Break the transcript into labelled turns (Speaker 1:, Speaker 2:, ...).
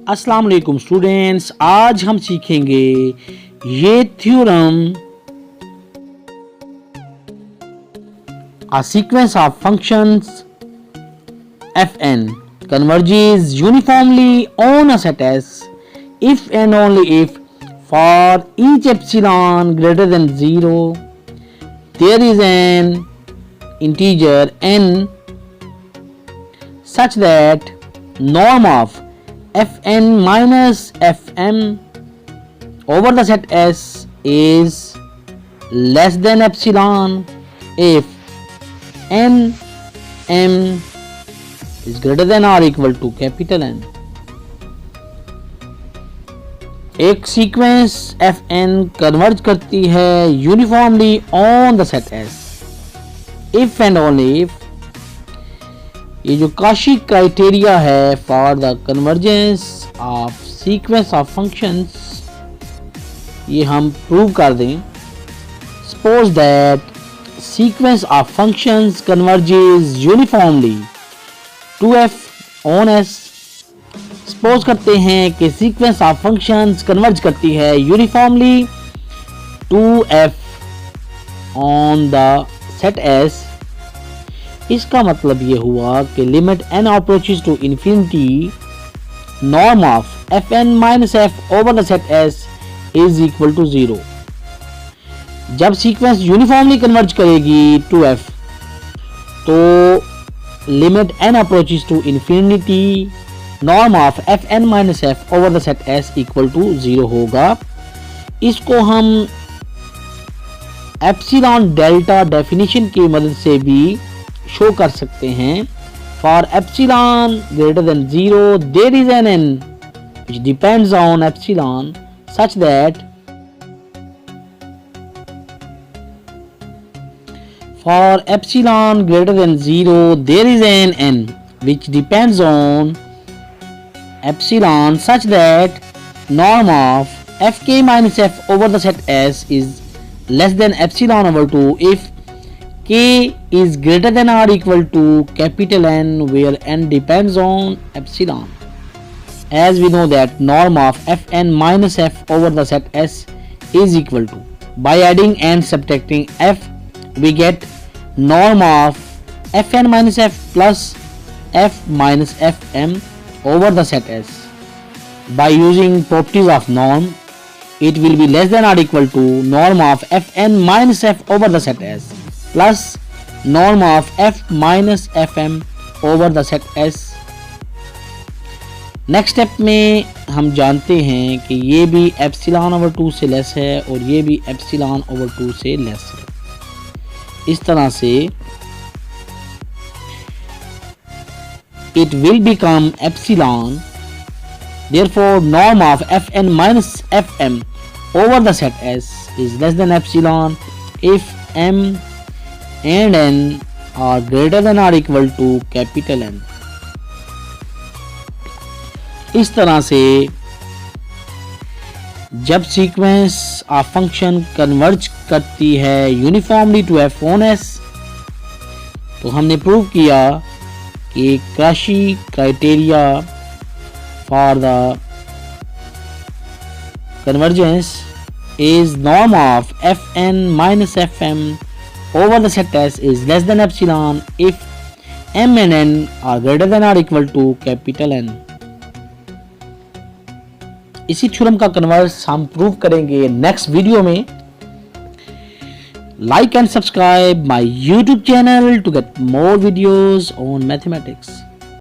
Speaker 1: अस्सलाम वालेकुम स्टूडेंट्स, आज हम सीखेंगे ये theorem. A sequence of functions fn converges uniformly on a set S if and only if for each epsilon greater than 0 there is an integer n such that norm of fn minus fm over the set S is less than epsilon if n m is greater than or equal to capital N। एक sequence fn converge करती है uniformly on the set S if and only if। ये जो Kashi criteria है for the convergence of sequence of functions, ये हम prove कर दें। Suppose that sequence of functions converges uniformly to f on S। Suppose करते हैं कि sequence of functions converge करती है uniformly to f on the set S। इसका मतलब ये हुआ कि limit n approaches to infinity norm of fn minus f over the set S is equal to 0। जब सीक्वेंस यूनिफॉर्मली कन्वर्ज करेगी to f तो limit n approaches to infinity norm of fn minus f over the set S equal to 0 होगा। इसको हम epsilon delta definition की मदद से भी शो कर सकते हैं। For epsilon greater than 0 there is an n which depends on epsilon such that for epsilon greater than 0 there is an n which depends on epsilon such that norm of fk minus f over the set S is less than epsilon over 2 if k is greater than or equal to capital N where n depends on epsilon। As we know that norm of fn minus f over the set S is equal to, by adding and subtracting f we get norm of fn minus f plus f minus fm over the set S। By using properties of norm, it will be less than or equal to norm of fn minus f over the set S plus norm of f minus fm over the set S। Next step में हम जानते हैं कि ये भी epsilon over 2 से less है और ये भी एप्सिलॉन ओवर 2 से लेस है। इस तरह से it will become epsilon, therefore norm of fn minus fm over the set S is less than epsilon if m and n are greater than or equal to capital N। इस तरह से जब sequence of function converge करती है uniformly to f on S तो हमने prove किया कि Cauchy criteria for the convergence is norm of fn minus fm over the set S is less than epsilon if m and n are greater than or equal to capital N। इसी theorem का converse हम prove करेंगे next video में। Like and subscribe my YouTube channel to get more videos on mathematics।